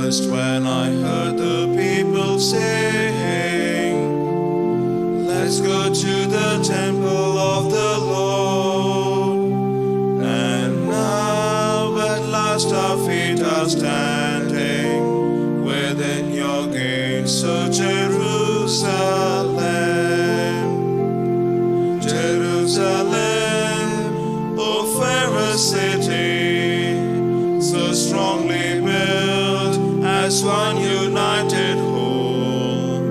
rejoiced when I heard the people saying, let's go to the temple of the Lord. And now at last our feet are standing within your gates, O Jerusalem. Jerusalem, O fairest city, so strongly built as one united whole.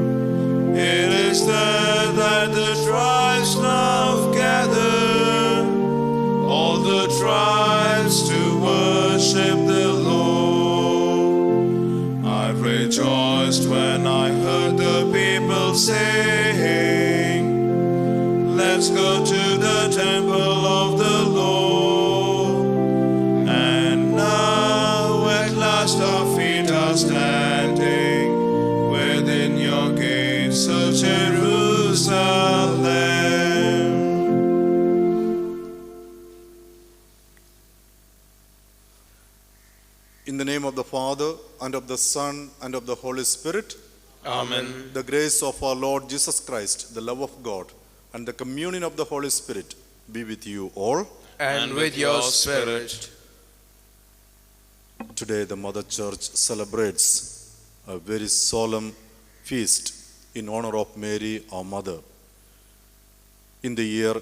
It is there that the tribes now gather, all the tribes to worship the Lord. I rejoiced when I heard the people saying, let's go to the temple of the Lord. And now at last our feet are standing within your gates, O Jerusalem. In the name of the Father, and of the Son, and of the Holy Spirit. Amen. The grace of our Lord Jesus Christ, the love of God, and the communion of the Holy Spirit be with you all. And with your spirit. Today the Mother Church celebrates a very solemn feast in honor of Mary, our Mother. In the year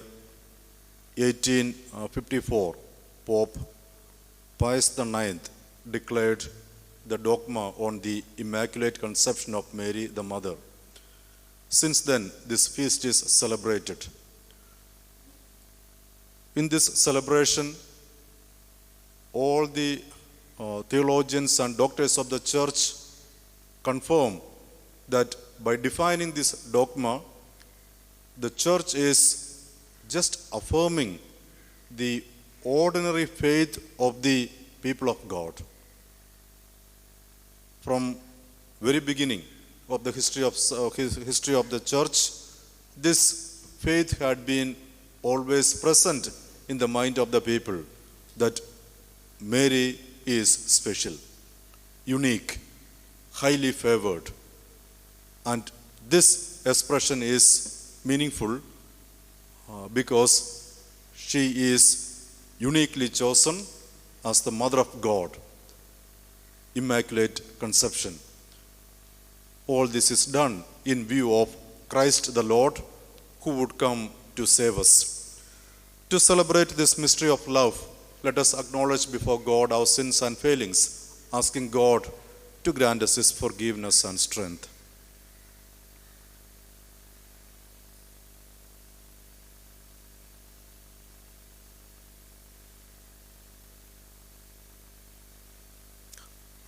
1854, Pope Pius IX declared the dogma on the Immaculate Conception of Mary, the Mother. Since then, this feast is celebrated. In this celebration, all the theologians and doctors of the Church confirm that by defining this dogma, the Church is just affirming the ordinary faith of the people of God. From very beginning of the history of the Church, this faith had been always present in the mind of the people, that Mary is special, unique, highly favored. And this expression is meaningful because she is uniquely chosen as the Mother of God, Immaculate Conception. All this is done in view of Christ the Lord, who would come to save us. To celebrate this mystery of love, let us acknowledge before God our sins and failings, asking God to grant us His forgiveness and strength.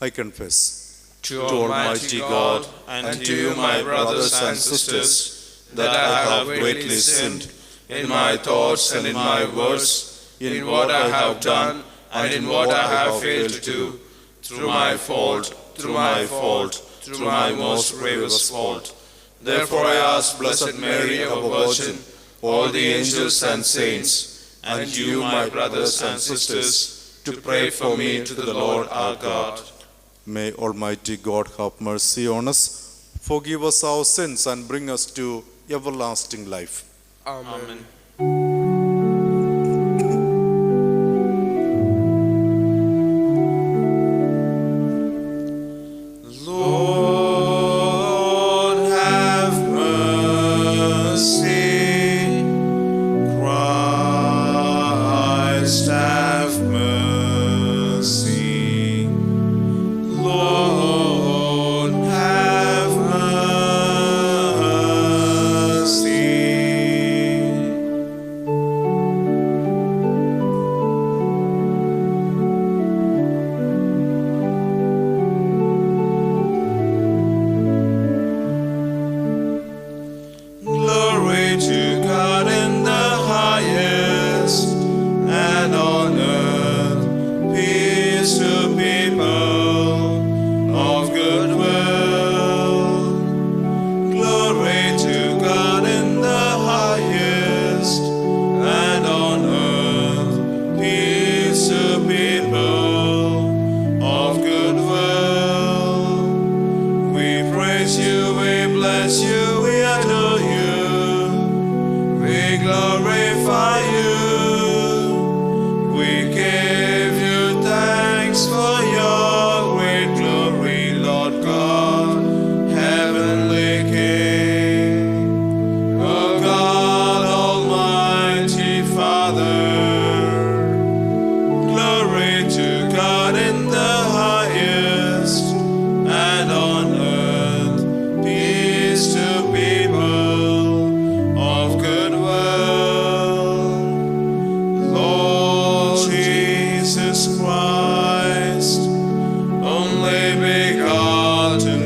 I confess to Almighty God and to you, my brothers and sisters, that I have greatly sinned in my thoughts and in my words, in what I have done and in what I have failed to do, through my fault, through my most grievous fault. Therefore I ask Blessed Mary, our Virgin, all the angels and saints, and you, my brothers and sisters, to pray for me to the Lord our God. May Almighty God have mercy on us, forgive us our sins, and bring us to everlasting life. Amen. Lord, have mercy. Christ, have mercy. Lord, have mercy.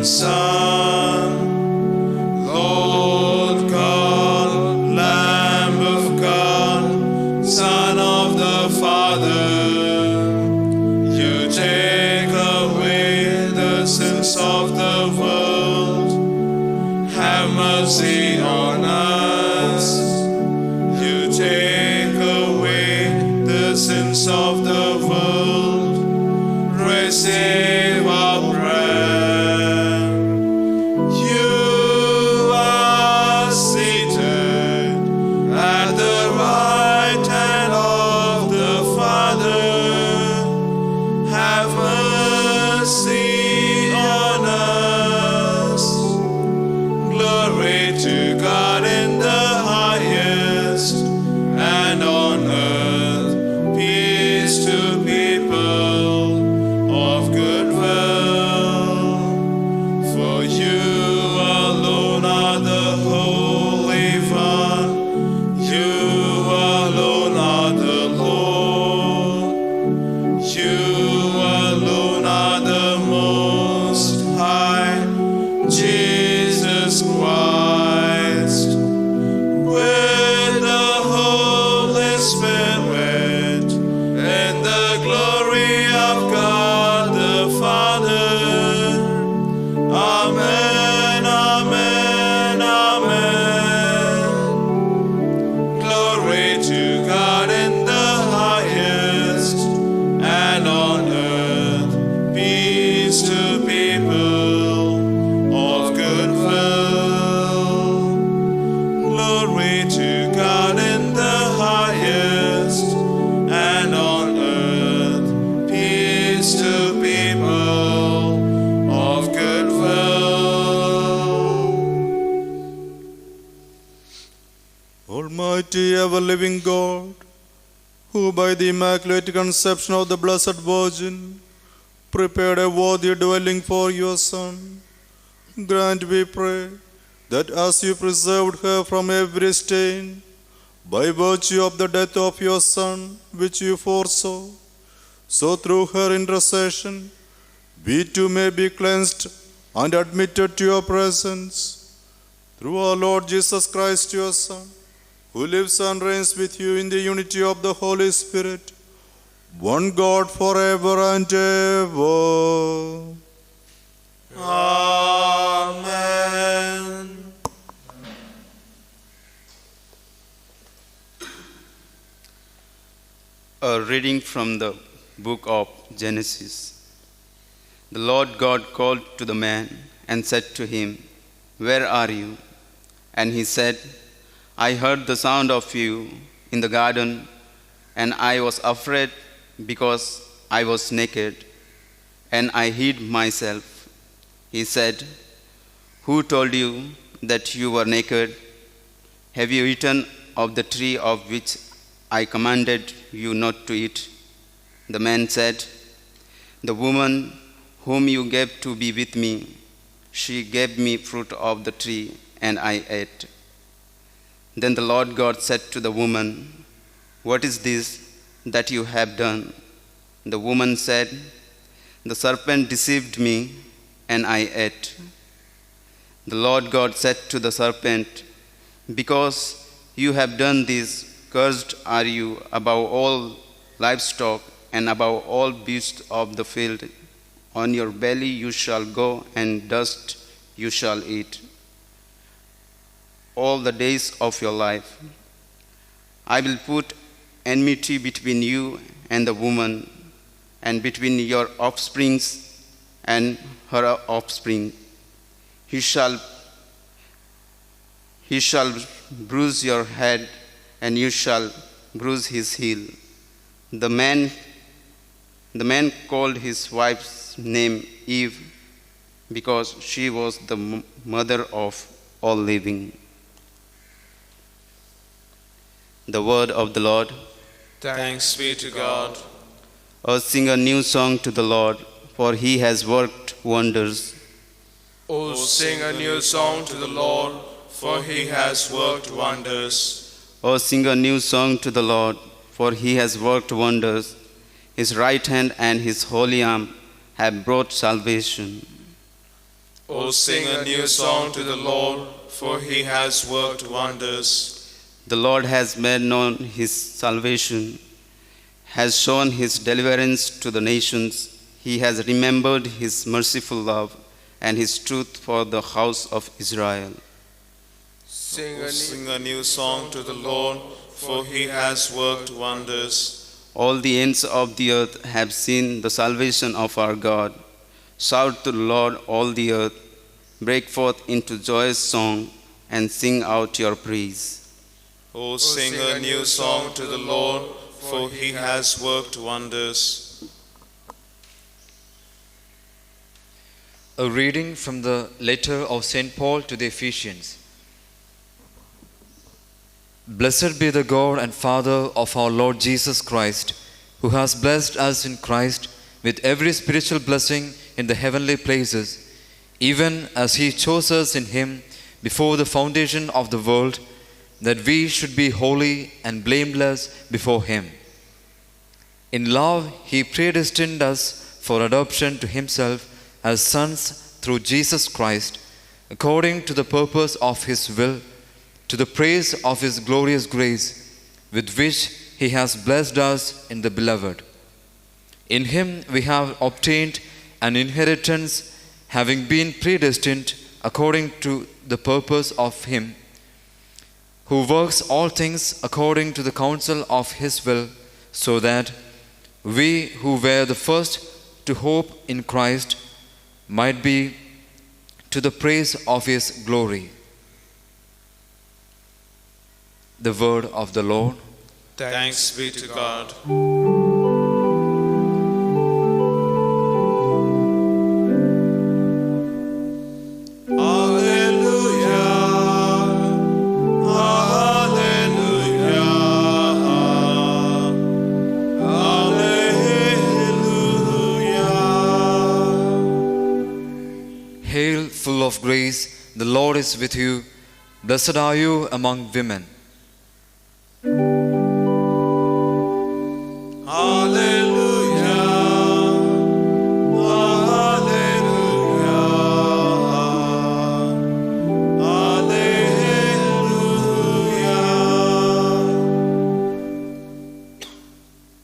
Son, Lord God, Lamb of God, Son of the Father, you take away the sins of the world. Have mercy on us. You take away the sins of the world. Receive our prayer. You are seated at the right hand of the Father. Have mercy on us. Glory to God in the highest, and on earth peace to people of good will. For you alone are the Holy One. You alone are the Lord. You alone are the Most High, Jesus Christ, with the Holy Spirit, and the glory of God the Father. Amen, amen, amen. Glory to God in the highest, and on earth peace to people of good will. Glory to God in the highest, and on earth peace to people of good will. Almighty ever-living God, who by the immaculate conception of the Blessed Virgin prepared a worthy dwelling for your Son, grant, we pray, that as you preserved her from every stain, by virtue of the death of your Son, which you foresaw, so through her intercession, we too may be cleansed and admitted to your presence. Through our Lord Jesus Christ, your Son, who lives and reigns with you in the unity of the Holy Spirit, one God forever and ever. Amen. A reading from the book of Genesis. The Lord God called to the man and said to him, "Where are you?" And he said, "I heard the sound of you in the garden, and I was afraid because I was naked, and I hid myself." He said, "Who told you that you were naked? Have you eaten of the tree of which I commanded you not to eat?" The man said, "The woman whom you gave to be with me, she gave me fruit of the tree, and I ate." Then the Lord God said to the woman, "What is this that you have done?" The woman said, "The serpent deceived me, and I ate." The Lord God said to the serpent, "Because you have done this, cursed are you above all livestock and above all beasts of the field. On your belly you shall go, and dust you shall eat all the days of your life. I will put enmity between you and the woman, and between your offsprings and her offspring. He shall bruise your head, and you shall bruise his heel." The man called his wife's name Eve, because she was the mother of all living. The word of the Lord. Thanks be to God. Oh, sing a new song to the Lord, for he has worked wonders. Oh, sing a new song to the Lord, for he has worked wonders. Oh, sing a new song to the Lord, for he has worked wonders. His right hand and his holy arm have brought salvation. O sing a new song to the Lord, for he has worked wonders. The Lord has made known his salvation, has shown his deliverance to the nations. He has remembered his merciful love and his truth for the house of Israel. Sing a new song to the Lord, for he has worked wonders. All the ends of the earth have seen the salvation of our God. Shout to the Lord, all the earth. Break forth into joyous song and sing out your praise. O sing a new song to the Lord, for he has worked wonders. A reading from the letter of St. Paul to the Ephesians. Blessed be the God and Father of our Lord Jesus Christ, who has blessed us in Christ with every spiritual blessing in the heavenly places, even as he chose us in him before the foundation of the world, that we should be holy and blameless before him. In love, he predestined us for adoption to himself as sons through Jesus Christ, according to the purpose of his will, to the praise of his glorious grace, with which he has blessed us in the Beloved. In him we have obtained an inheritance, having been predestined according to the purpose of him, who works all things according to the counsel of his will, so that we who were the first to hope in Christ might be to the praise of his glory. The word of the Lord. Thanks be to God. Hail, full of grace, the Lord is with you. Blessed are you among women.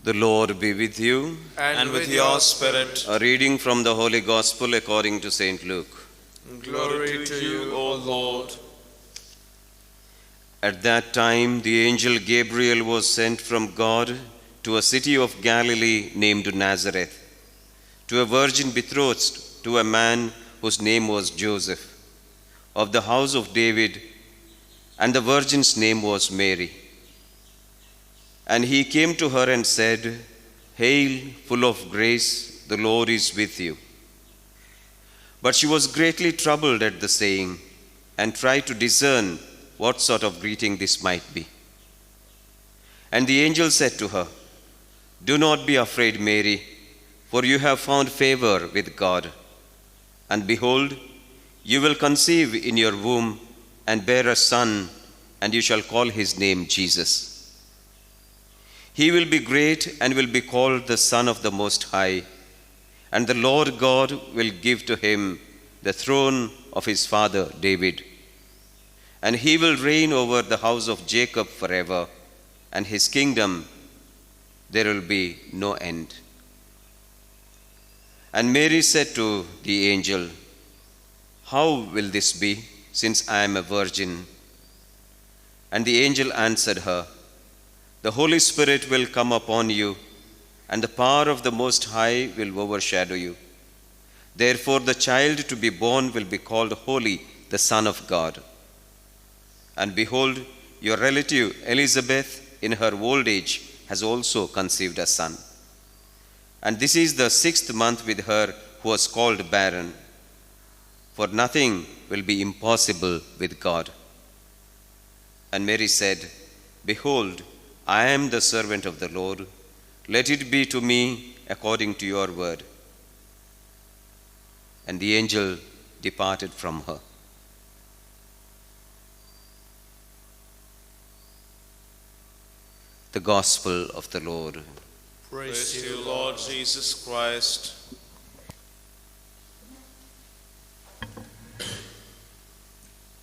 The Lord be with you. And with your spirit. A reading from the Holy Gospel according to St. Luke. Glory to you, O Lord. At that time, the angel Gabriel was sent from God to a city of Galilee named Nazareth, to a virgin betrothed to a man whose name was Joseph, of the house of David, and the virgin's name was Mary. And he came to her and said, Hail, full of grace, the Lord is with you. But she was greatly troubled at the saying, and tried to discern what sort of greeting this might be. And the angel said to her, Do not be afraid, Mary, for you have found favor with God. And behold, you will conceive in your womb and bear a son, and you shall call his name Jesus. He will be great and will be called the Son of the Most High, and the Lord God will give to him the throne of his father David. And he will reign over the house of Jacob forever, and his kingdom there will be no end. And Mary said to the angel, How will this be, since I am a virgin? And the angel answered her, The Holy Spirit will come upon you, and the power of the Most High will overshadow you. Therefore the child to be born will be called Holy, the Son of God. And behold, your relative Elizabeth in her old age has also conceived a son. And this is the 6th month with her who was called barren. For nothing will be impossible with God. And Mary said, Behold, I am the servant of the Lord. Let it be to me according to your word. And the angel departed from her. The Gospel of the Lord. Praise to you, Lord Jesus Christ.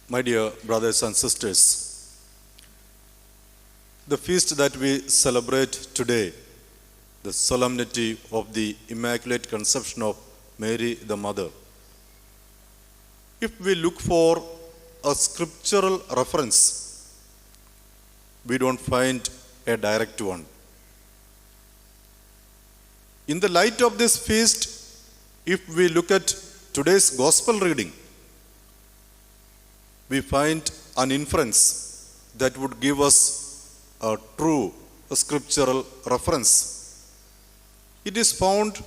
My dear brothers and sisters, the feast that we celebrate today, the solemnity of the Immaculate Conception of Mary the Mother, if we look for a scriptural reference, we don't find a direct one. In the light of this feast, if we look at today's gospel reading, we find an inference that would give us a true scriptural reference. It is found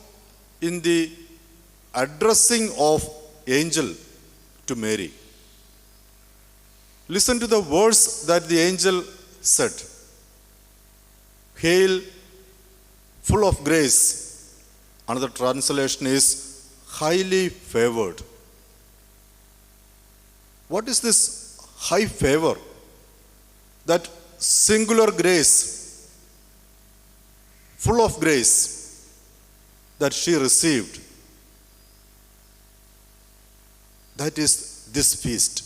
in the addressing of angel to Mary. Listen to the words that the angel said. Hail, full of grace. Another translation is highly favored. What is this high favor? That singular grace, full of grace, that she received. That is this feast.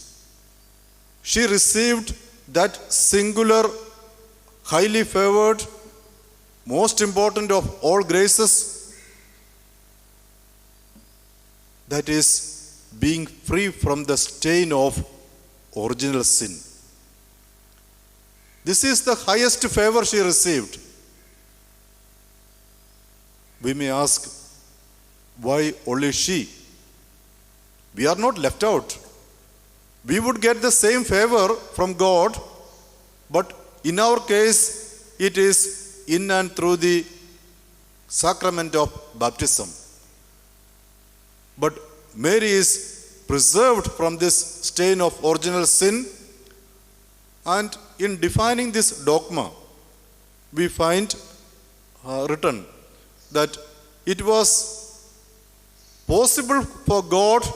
She received that singular, highly favored, most important of all graces, that is being free from the stain of original sin. This is the highest favor she received. We may ask, why only she? We are not left out. We would get the same favor from God, but in our case, it is in and through the sacrament of baptism. But Mary is preserved from this stain of original sin, and in defining this dogma, we find written that it was possible for God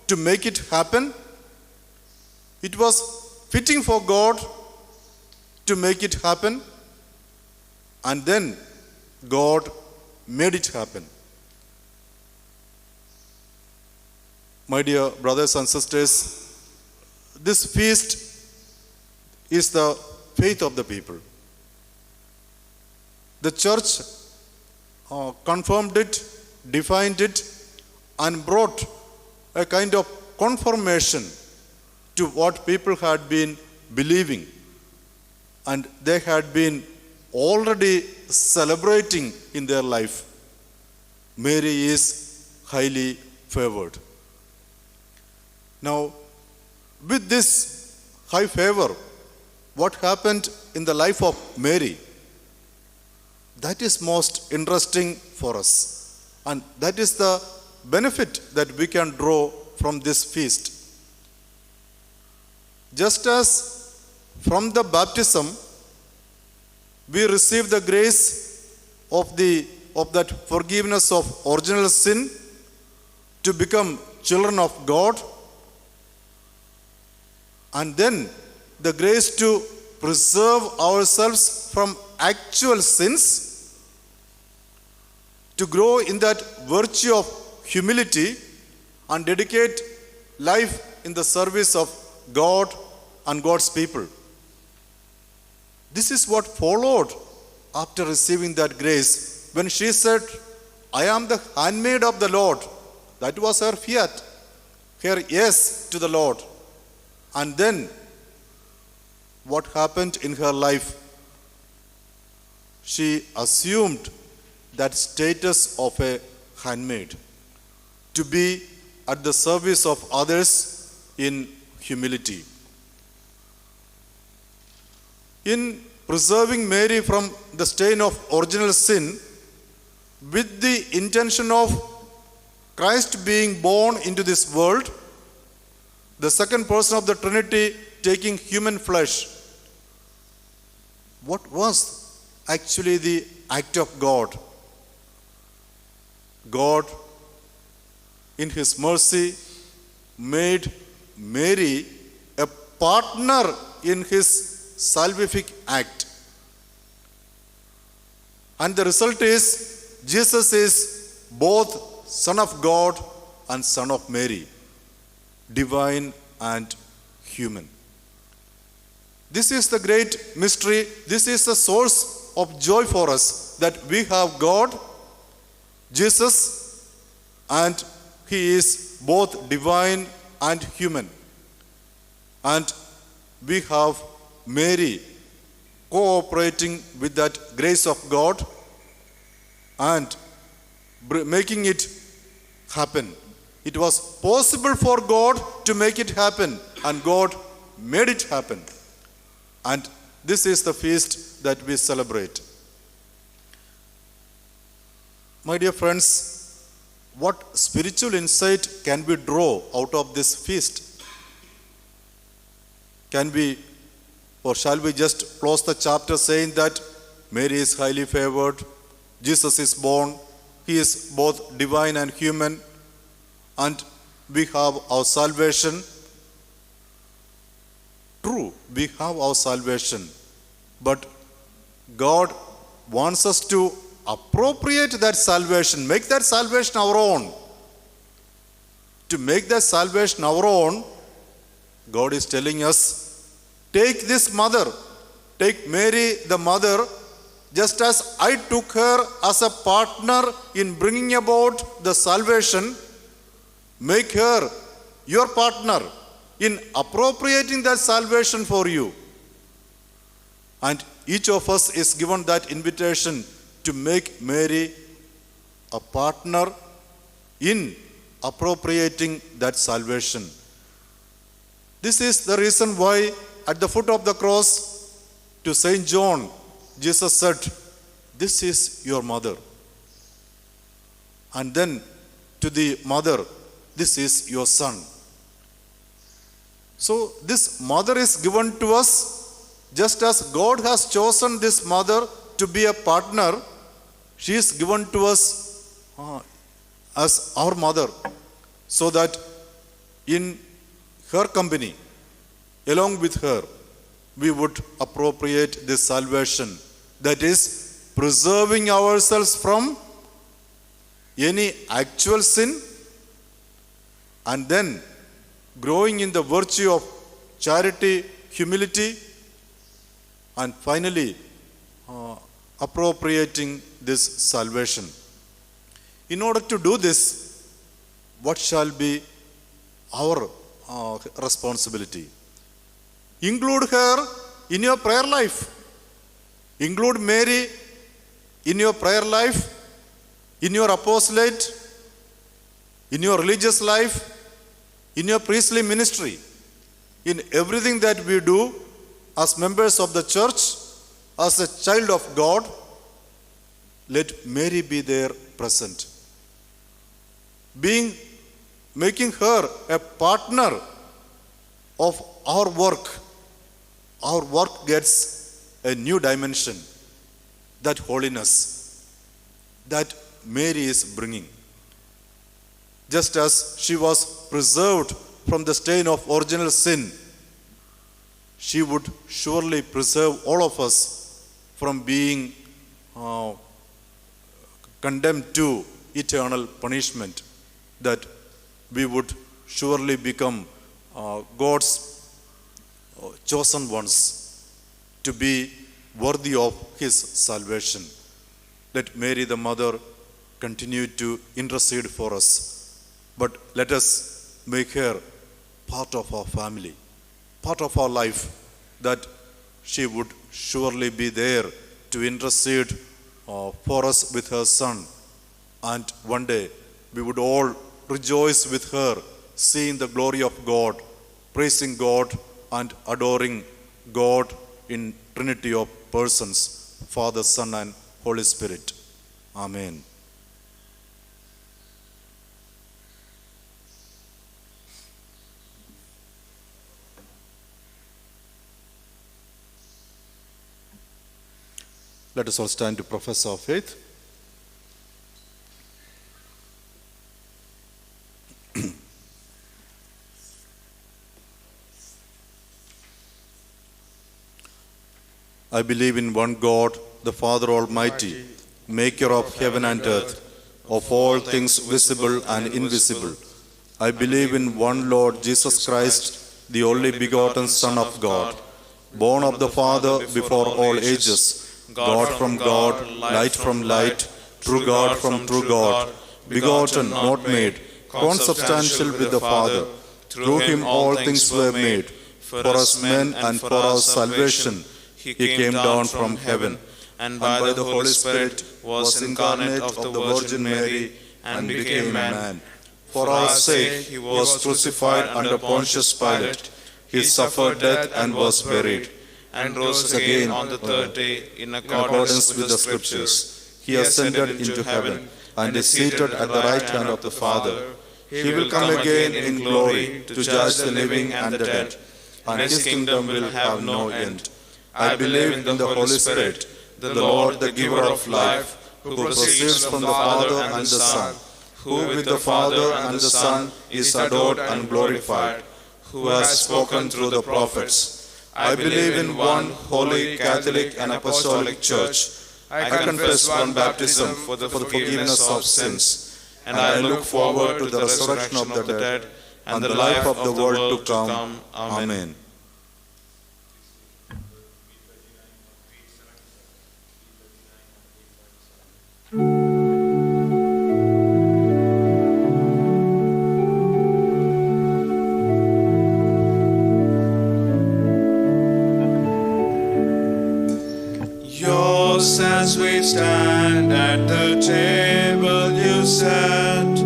to make it happen. It was fitting for God to make it happen, and then God made it happen. My dear brothers and sisters, this feast is the faith of the people. The church confirmed it, defined it, and brought a kind of confirmation to what people had been believing, and they had been already celebrating in their life. Mary is highly favored. Now, with this high favor, what happened in the life of Mary? That is most interesting for us. And that is the benefit that we can draw from this feast. Just as from the baptism, we receive the grace of that forgiveness of original sin to become children of God, and then the grace to preserve ourselves from actual sins, to grow in that virtue of humility and dedicate life in the service of God and God's people. This is what followed after receiving that grace. When she said, I am the handmaid of the Lord, that was her fiat, her yes to the Lord. And then, what happened in her life? She assumed that status of a handmaid, to be at the service of others in humility. In preserving Mary from the stain of original sin, with the intention of Christ being born into this world, the second person of the Trinity taking human flesh, what was actually the act of God? God, in His mercy, made Mary a partner in His salvific act. And the result is, Jesus is both Son of God and Son of Mary, divine and human. This is the great mystery. This is the source of joy for us, that we have God, Jesus, and He is both divine and human. And we have Mary cooperating with that grace of God and making it happen. It was possible for God to make it happen, and God made it happen. And this is the feast that we celebrate. My dear friends, what spiritual insight can we draw out of this feast? Can we, or shall we just close the chapter saying that Mary is highly favored, Jesus is born, He is both divine and human, and we have our salvation? True, we have our salvation, but God wants us to appropriate that salvation, make that salvation our own. To make that salvation our own, God is telling us, take this mother, take Mary the mother, just as I took her as a partner in bringing about the salvation, make her your partner in appropriating that salvation for you. And each of us is given that invitation to make Mary a partner in appropriating that salvation. This is the reason why at the foot of the cross to St. John, Jesus said, "This is your mother." And then to the mother, "This is your son." So this mother is given to us just as God has chosen this mother to be a partner. She is given to us as our mother, so that in her company, along with her, we would appropriate this salvation, that is, preserving ourselves from any actual sin, and then growing in the virtue of charity, humility, and finally appropriating this salvation. In order to do this, what shall be our responsibility? Include her in your prayer life. Include Mary in your prayer life, in your apostolate, in your religious life, in your priestly ministry, in everything that we do as members of the church, as a child of God. Let Mary be there present. Making her a partner of our work gets a new dimension, that holiness that Mary is bringing. Just as she was preserved from the stain of original sin, she would surely preserve all of us from being condemned to eternal punishment, that we would surely become God's chosen ones to be worthy of His salvation. Let Mary the Mother continue to intercede for us, but let us make her part of our family, part of our life, that she would surely be there to intercede for us with her Son. And one day we would all rejoice with her, seeing the glory of God, praising God and adoring God in Trinity of persons, Father, Son, and Holy Spirit. Amen. Let us all stand to profess our faith. I believe in one God, the Father Almighty, maker of heaven and earth, of all things visible and invisible. I believe in one Lord Jesus Christ, the only begotten Son of God, born of the Father before all ages, God from God, light from light, true God from true God, begotten, not made, consubstantial with the Father. Through him all things were made. For us men and for our salvation, he came down from heaven, and by the Holy Spirit was incarnate of the Virgin Mary, and became man. For our sake he was crucified under Pontius Pilate. He suffered death and was buried, and rose again on the third day in accordance with the Scriptures. He ascended into heaven and is seated at the right hand of the Father. He will come again in glory to judge the living and the dead, and his kingdom will have no end. I believe in the Holy Spirit, the Lord, the giver of life, who proceeds from the Father and the Son, who with the Father and the Son is adored and glorified, who has spoken through the prophets. I believe in one holy, Catholic and Apostolic Church. I confess one baptism for the forgiveness of sins, and I look forward to the resurrection of the dead and the life of the world to come. Amen. Yours as we stand at the table you set,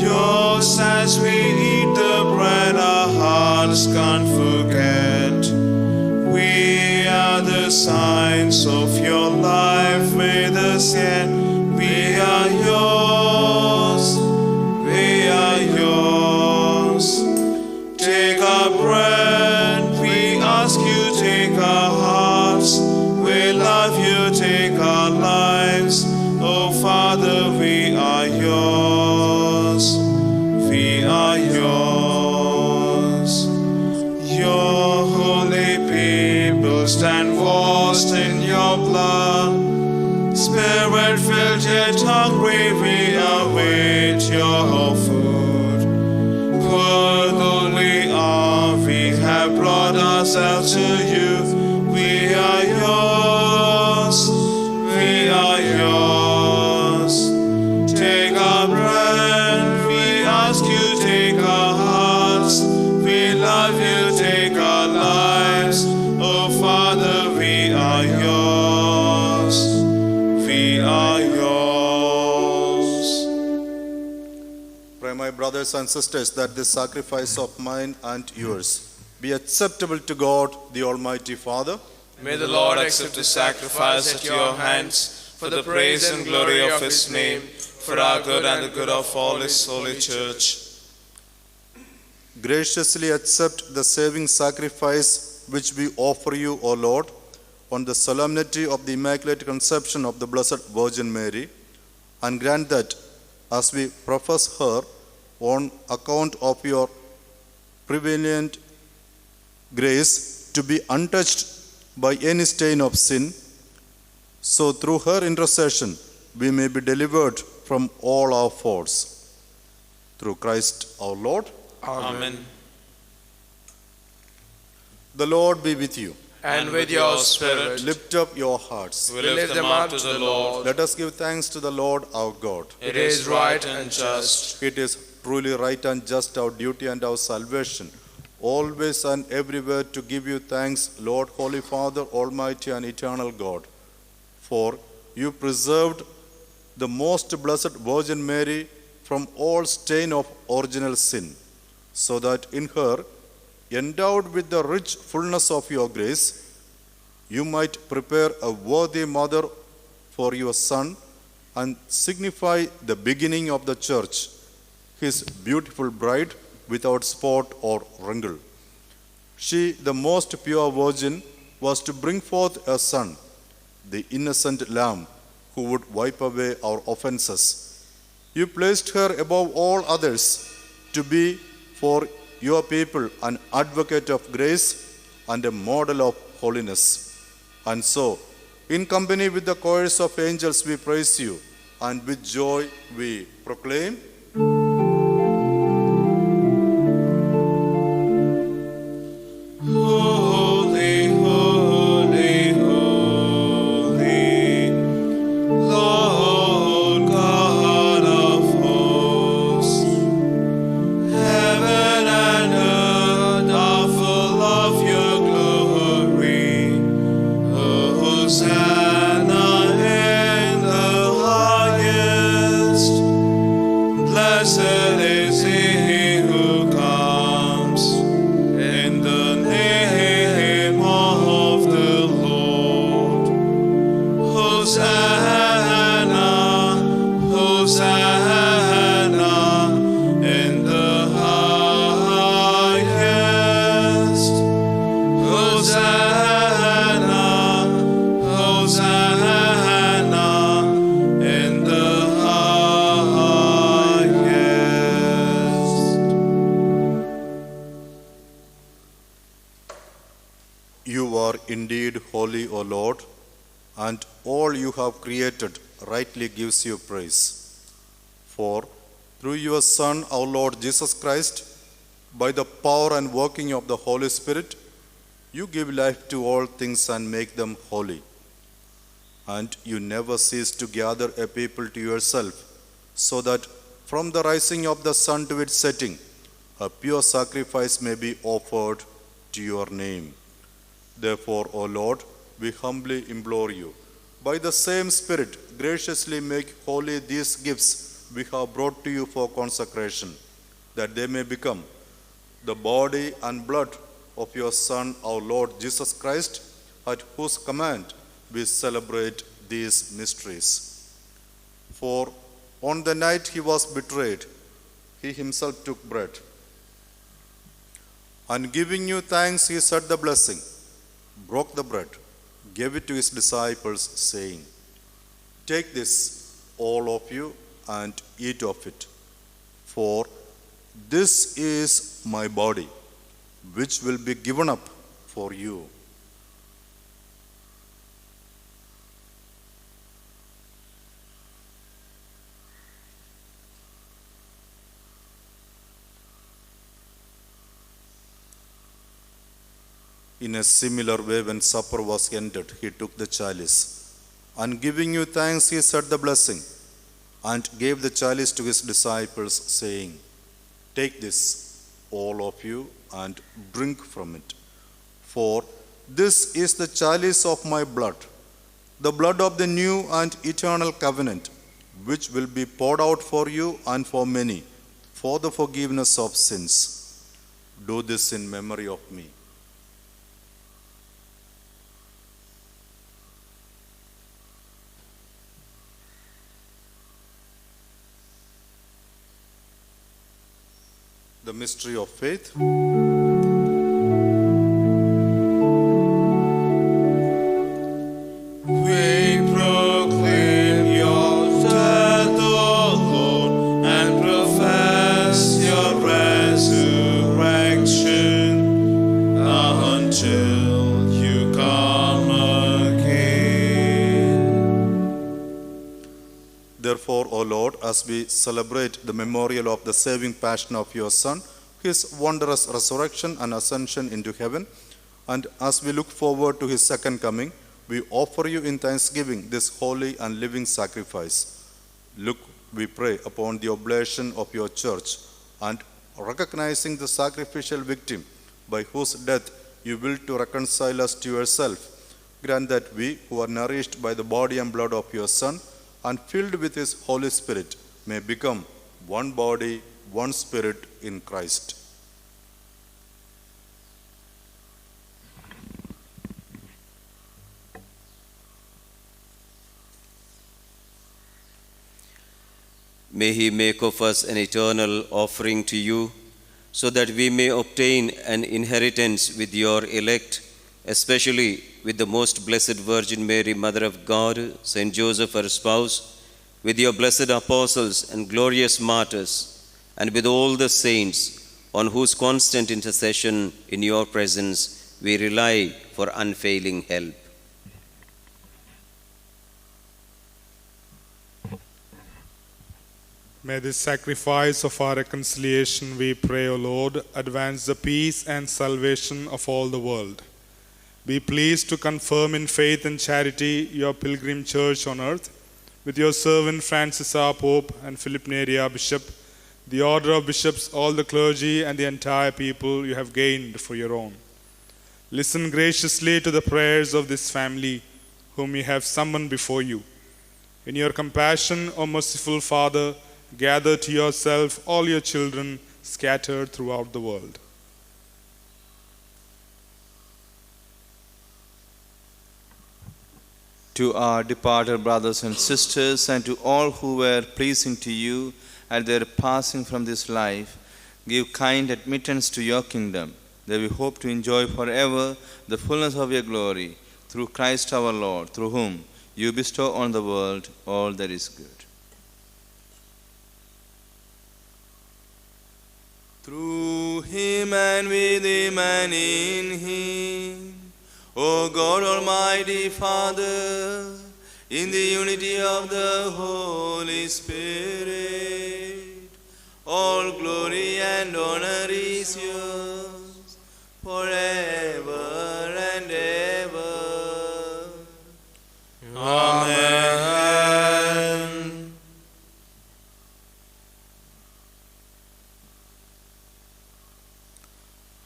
yours as we eat the bread our hearts can't forget. We are the signs of your life with us yet. We are yours, we are yours. Take our bread, we ask you, take our hearts. We love you, take our lives. Oh Father, we are yours. We are yours. Your holy people stand washed in your blood. Spirit-filled yet hungry, we await your food. Poor though we are, we have brought ourselves to you. We are yours, we are yours. Take our bread, we ask you, take our hearts. We love you, take our lives. Oh Father, we are yours, we are yours. Pray, my brothers and sisters, that this sacrifice of mine and yours be acceptable to God, the Almighty Father. May the Lord accept the sacrifice at your hands for the praise and glory of his name, for our good and the good of all his holy church. Graciously accept the saving sacrifice which we offer you, O Lord, on the solemnity of the Immaculate Conception of the Blessed Virgin Mary, and grant that, as we profess her on account of your prevalent grace, to be untouched by any stain of sin, so through her intercession we may be delivered from all our faults. Through Christ our Lord. Amen. The Lord be with you. And with your spirit, Lift up your hearts. we lift them up to the Lord. Let us give thanks to the Lord our God. It is right and just. It is truly right and just, our duty and our salvation, always and everywhere to give you thanks, Lord, Holy Father, Almighty and eternal God. For you preserved the most blessed Virgin Mary from all stain of original sin, so that in her, endowed with the rich fullness of your grace, you might prepare a worthy mother for your Son and signify the beginning of the Church, his beautiful bride, without spot or wrinkle. She, the most pure Virgin, was to bring forth a Son, the innocent Lamb, who would wipe away our offenses. You placed her above all others to be for your people an advocate of grace and a model of holiness. And so, in company with the choirs of angels, we praise you, and with joy we proclaim, You are indeed holy, O Lord, and all you have created rightly gives you praise. For through your Son, our Lord Jesus Christ, by the power and working of the Holy Spirit, you give life to all things and make them holy. And you never cease to gather a people to yourself, so that from the rising of the sun to its setting, a pure sacrifice may be offered to your name. Therefore, O Lord, we humbly implore you, by the same Spirit, graciously make holy these gifts we have brought to you for consecration, that they may become the body and blood of your Son, our Lord Jesus Christ, at whose command we celebrate these mysteries. For on the night he was betrayed, he himself took bread, and giving you thanks, he said the blessing, broke the bread, gave it to his disciples, saying, "Take this, all of you, and eat of it, for this is my body, which will be given up for you." In a similar way, when supper was ended, he took the chalice, and giving you thanks, he said the blessing, and gave the chalice to his disciples, saying, "Take this, all of you, and drink from it. For this is the chalice of my blood, the blood of the new and eternal covenant, which will be poured out for you and for many, for the forgiveness of sins. Do this in memory of me." The mystery of faith. We proclaim your death, O Lord, and profess your resurrection until you come again. Therefore, O Lord, as we celebrate the memorial of the saving passion of your Son, his wondrous resurrection and ascension into heaven, and as we look forward to his second coming, we offer you in thanksgiving this holy and living sacrifice. Look, we pray, upon the oblation of your church, and recognizing the sacrificial victim by whose death you will to reconcile us to yourself, grant that we, who are nourished by the body and blood of your Son, and filled with his Holy Spirit, may become one body, one spirit in Christ. May he make of us an eternal offering to you, so that we may obtain an inheritance with your elect, especially with the most blessed Virgin Mary, Mother of God, Saint Joseph, her spouse, with your blessed apostles and glorious martyrs, and with all the saints, on whose constant intercession in your presence we rely for unfailing help. May this sacrifice of our reconciliation, we pray, O Lord, advance the peace and salvation of all the world. Be pleased to confirm in faith and charity your pilgrim church on earth, with your servant Francis our Pope and Philip Neri our Bishop, the order of bishops, all the clergy, and the entire people you have gained for your own. Listen graciously to the prayers of this family, whom you have summoned before you. In your compassion, O merciful Father, gather to yourself all your children scattered throughout the world. To our departed brothers and sisters, and to all who were pleasing to you at their passing from this life, give kind admittance to your kingdom, that we hope to enjoy forever the fullness of your glory, through Christ our Lord, through whom you bestow on the world all that is good. Through him and with him and in him, O God, Almighty Father, in the unity of the Holy Spirit, all glory and honor is yours forever and ever. Amen.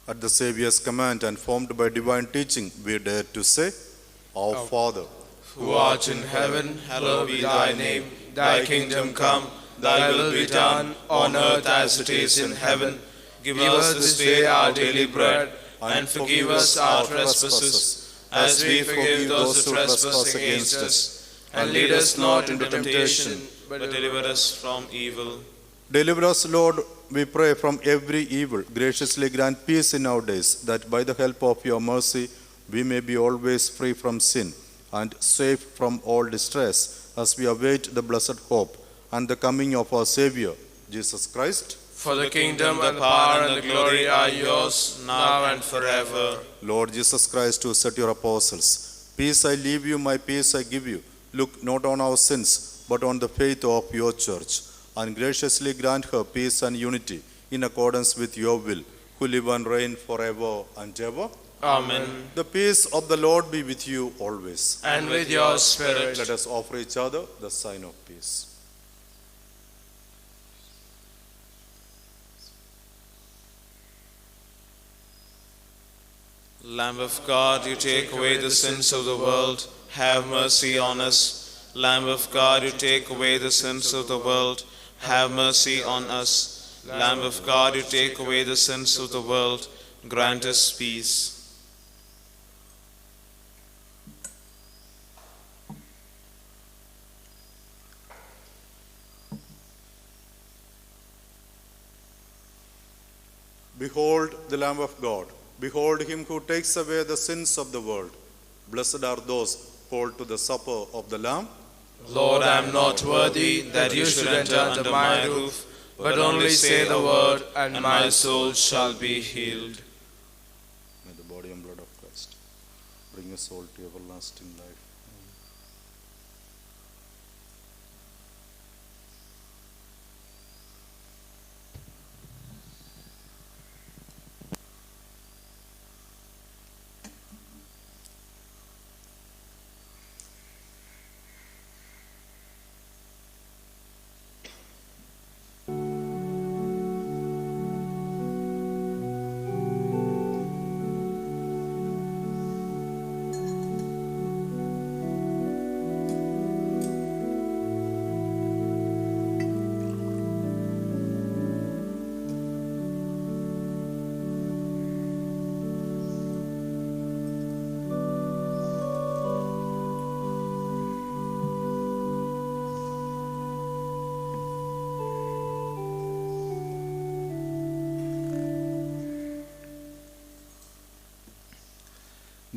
At the Saviour's command and formed by divine teaching, we dare to say, Our Father, Who art in heaven, hallowed be thy name. Thy kingdom come, thy will be done, on earth as it is in heaven. Give us this day our daily bread, and forgive us our trespasses, as we forgive those who trespass against us. And lead us not into temptation, but deliver us from evil. deliver us, Lord, we pray, from every evil. Graciously grant peace in our days, that by the help of your mercy we may be always free from sin and safe from all distress, as we await the blessed hope and the coming of our Savior, Jesus Christ. For the kingdom, the power, and the glory are yours, now and forever. Lord Jesus Christ, who said to your apostles, Peace I leave you, my peace I give you. Look not on our sins, but on the faith of your church, and graciously grant her peace and unity in accordance with your will, who live and reign forever and ever. Amen. The peace of the Lord be with you always. And with your spirit. Let us offer each other the sign of peace. Lamb of God, you take away the sins of the world, have mercy on us. Lamb of God, you take away the sins of the world, have mercy on us. Lamb of God, you take away the sins of the world, grant us peace. Behold the Lamb of God. Behold him who takes away the sins of the world. Blessed are those called to the supper of the Lamb. Lord, I am not worthy that you should enter under my roof, but only say the word, and my soul shall be healed. May the body and blood of Christ bring us all to everlasting life.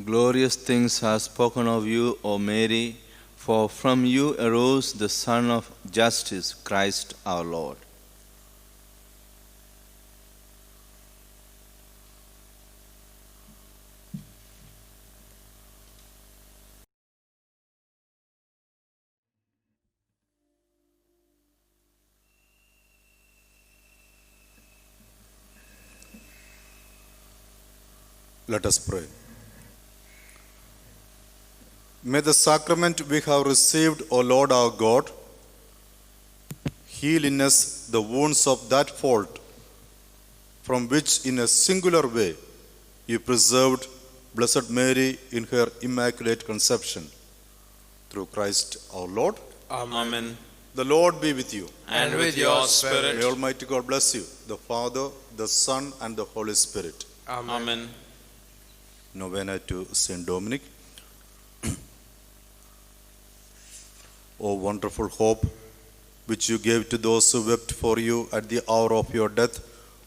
Glorious things are spoken of you, O Mary, for from you arose the Son of Justice, Christ our Lord. Let us pray. May the sacrament we have received, O Lord our God, heal in us the wounds of that fault from which in a singular way you preserved Blessed Mary in her immaculate conception. Through Christ our Lord. Amen. The Lord be with you. And with your May spirit. Almighty God bless you, the Father, the Son, and the Holy Spirit. Amen. Novena to Saint Dominic. O wonderful hope, which you gave to those who wept for you at the hour of your death,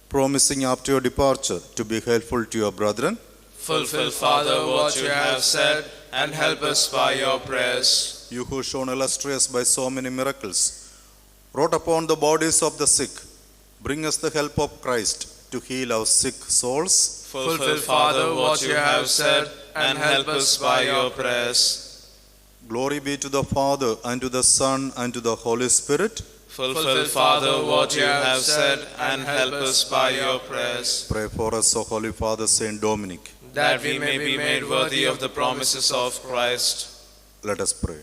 promising after your departure to be helpful to your brethren. Fulfill, Father, what you have said, and help us by your prayers. You who shone illustrious by so many miracles, wrought upon the bodies of the sick, bring us the help of Christ to heal our sick souls. Fulfill, Father, what you have said, and help us by your prayers. Glory be to the Father, and to the Son, and to the Holy Spirit. Fulfill, Father, what you have said, and help us by your prayers, Pray for us, O Holy Father Saint Dominic. that we may be made worthy of the promises of Christ. Let us pray.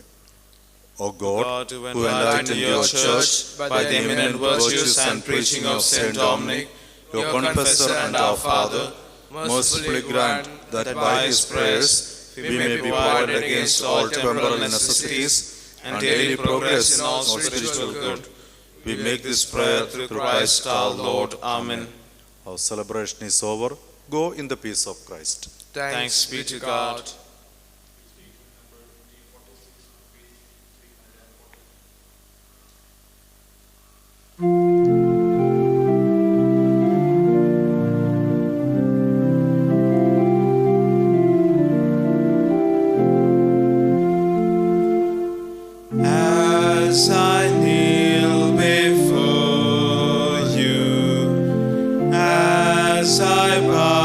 O God, God, who who enlightened your church by the eminent virtues and preaching of Saint Dominic, your confessor and our Father, mercifully grant that by his prayers we may be provided against all temporal necessities and daily progress in all spiritual good. We make this prayer through Christ our Lord. Amen. our celebration is over. Go in the peace of Christ. Thanks be to God. As I kneel before you, as I bow